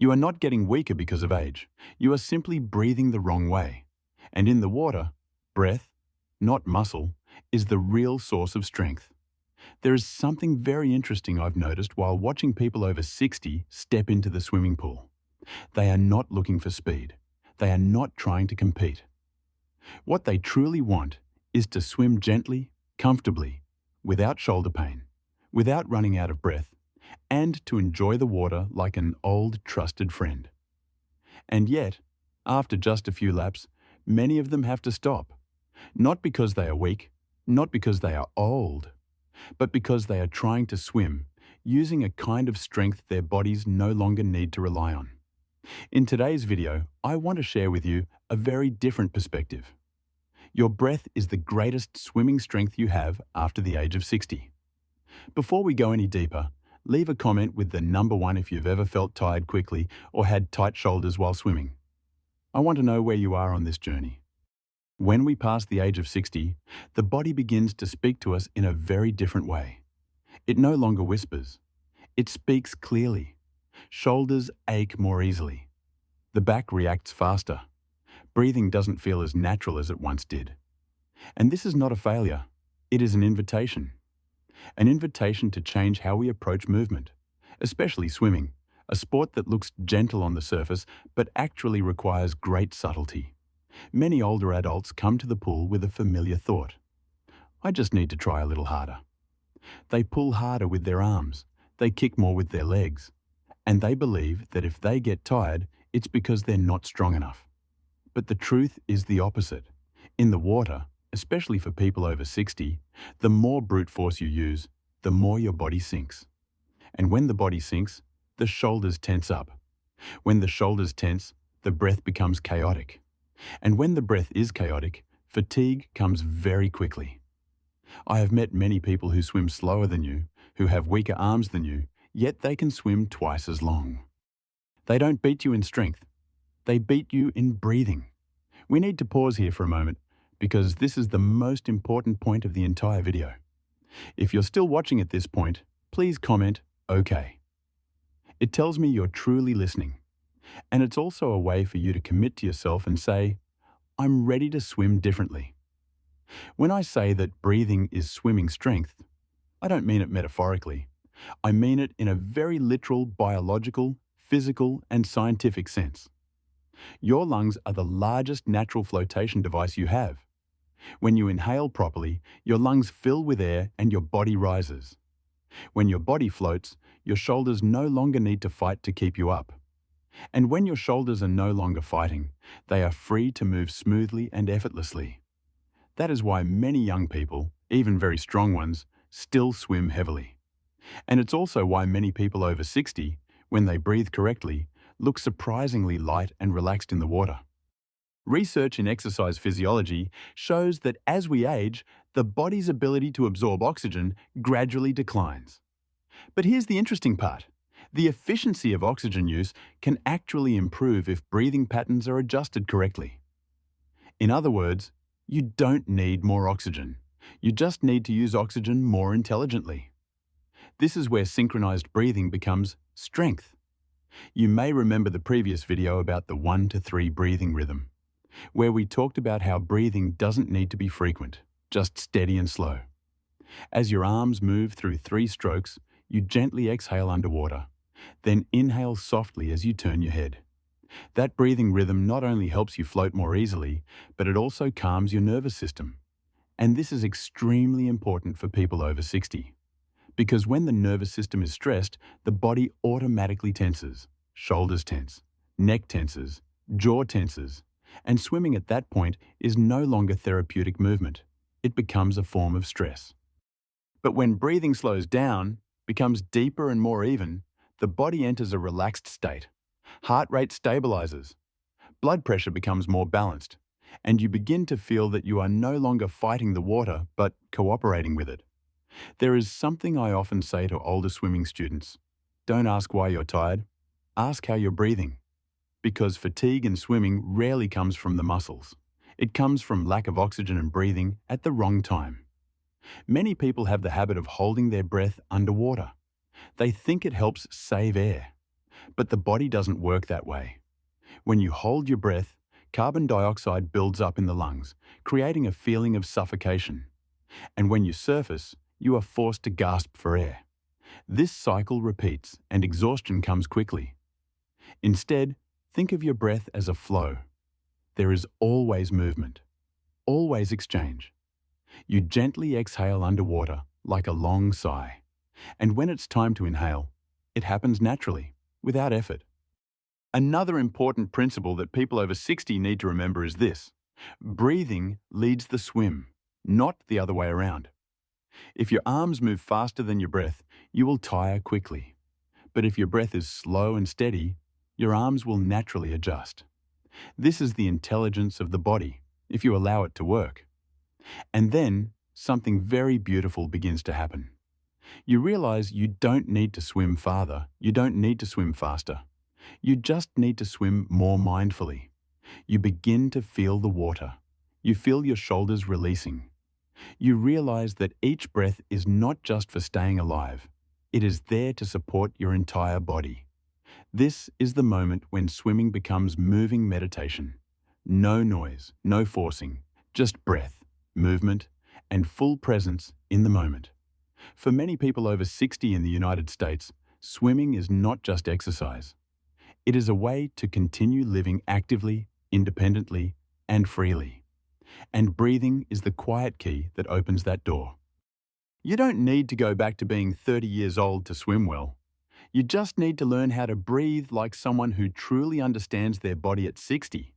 You are not getting weaker because of age. You are simply breathing the wrong way. And in the water, breath, not muscle, is the real source of strength. There is something very interesting I've noticed while watching people over 60 step into the swimming pool. They are not looking for speed. They are not trying to compete. What they truly want is to swim gently, comfortably, without shoulder pain, without running out of breath, and to enjoy the water like an old, trusted friend. And yet, after just a few laps, many of them have to stop. Not because they are weak, not because they are old, but because they are trying to swim, using a kind of strength their bodies no longer need to rely on. In today's video, I want to share with you a very different perspective. Your breath is the greatest swimming strength you have after the age of 60. Before we go any deeper, leave a comment with the number 1 if you've ever felt tired quickly or had tight shoulders while swimming. I want to know where you are on this journey. When we pass the age of 60, the body begins to speak to us in a very different way. It no longer whispers. It speaks clearly. Shoulders ache more easily. The back reacts faster. Breathing doesn't feel as natural as it once did. And this is not a failure. It is an invitation. An invitation to change how we approach movement, especially swimming, a sport that looks gentle on the surface but actually requires great subtlety. Many older adults come to the pool with a familiar thought. I just need to try a little harder. They pull harder with their arms, they kick more with their legs, and they believe that if they get tired, it's because they're not strong enough. But the truth is the opposite. In the water, especially for people over 60, the more brute force you use, the more your body sinks. And when the body sinks, the shoulders tense up. When the shoulders tense, the breath becomes chaotic. And when the breath is chaotic, fatigue comes very quickly. I have met many people who swim slower than you, who have weaker arms than you, yet they can swim twice as long. They don't beat you in strength. They beat you in breathing. We need to pause here for a moment because this is the most important point of the entire video. If you're still watching at this point, please comment, "Okay." It tells me you're truly listening. And it's also a way for you to commit to yourself and say, "I'm ready to swim differently." When I say that breathing is swimming strength, I don't mean it metaphorically. I mean it in a very literal, biological, physical, and scientific sense. Your lungs are the largest natural flotation device you have. When you inhale properly, your lungs fill with air and your body rises. When your body floats, your shoulders no longer need to fight to keep you up. And when your shoulders are no longer fighting, they are free to move smoothly and effortlessly. That is why many young people, even very strong ones, still swim heavily. And it's also why many people over 60, when they breathe correctly, look surprisingly light and relaxed in the water. Research in exercise physiology shows that as we age, the body's ability to absorb oxygen gradually declines. But here's the interesting part. The efficiency of oxygen use can actually improve if breathing patterns are adjusted correctly. In other words, you don't need more oxygen. You just need to use oxygen more intelligently. This is where synchronized breathing becomes strength. You may remember the previous video about the 1 to 3 breathing rhythm, where we talked about how breathing doesn't need to be frequent, just steady and slow. As your arms move through 3 strokes, you gently exhale underwater, then inhale softly as you turn your head. That breathing rhythm not only helps you float more easily, but it also calms your nervous system. And this is extremely important for people over 60. Because when the nervous system is stressed, the body automatically tenses. Shoulders tense, neck tenses, jaw tenses, and swimming at that point is no longer therapeutic movement. It becomes a form of stress. But when breathing slows down, becomes deeper and more even, the body enters a relaxed state. Heart rate stabilizes. Blood pressure becomes more balanced, and you begin to feel that you are no longer fighting the water, but cooperating with it. There is something I often say to older swimming students. Don't ask why you're tired. Ask how you're breathing. Because fatigue in swimming rarely comes from the muscles. It comes from lack of oxygen and breathing at the wrong time. Many people have the habit of holding their breath underwater. They think it helps save air. But the body doesn't work that way. When you hold your breath, carbon dioxide builds up in the lungs, creating a feeling of suffocation. And when you surface, you are forced to gasp for air. This cycle repeats, and exhaustion comes quickly. Instead, think of your breath as a flow. There is always movement, always exchange. You gently exhale underwater, like a long sigh. And when it's time to inhale, it happens naturally, without effort. Another important principle that people over 60 need to remember is this: breathing leads the swim, not the other way around. If your arms move faster than your breath, you will tire quickly. But if your breath is slow and steady, your arms will naturally adjust. This is the intelligence of the body, if you allow it to work. And then, something very beautiful begins to happen. You realize you don't need to swim farther, you don't need to swim faster. You just need to swim more mindfully. You begin to feel the water. You feel your shoulders releasing. You realize that each breath is not just for staying alive. It is there to support your entire body. This is the moment when swimming becomes moving meditation. No noise, no forcing, just breath, movement, and full presence in the moment. For many people over 60 in the United States, swimming is not just exercise. It is a way to continue living actively, independently, and freely. And breathing is the quiet key that opens that door. You don't need to go back to being 30 years old to swim well. You just need to learn how to breathe like someone who truly understands their body at 60.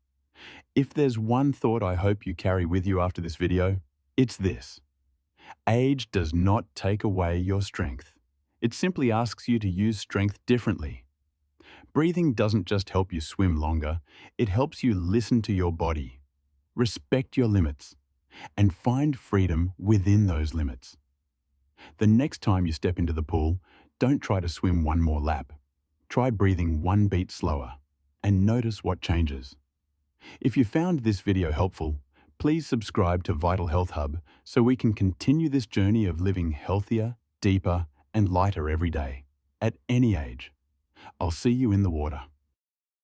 If there's one thought I hope you carry with you after this video, it's this: age does not take away your strength. It simply asks you to use strength differently. Breathing doesn't just help you swim longer, it helps you listen to your body, respect your limits, and find freedom within those limits. The next time you step into the pool, don't try to swim one more lap. Try breathing one beat slower, and notice what changes. If you found this video helpful, please subscribe to Vital Health Hub so we can continue this journey of living healthier, deeper, and lighter every day, at any age. I'll see you in the water.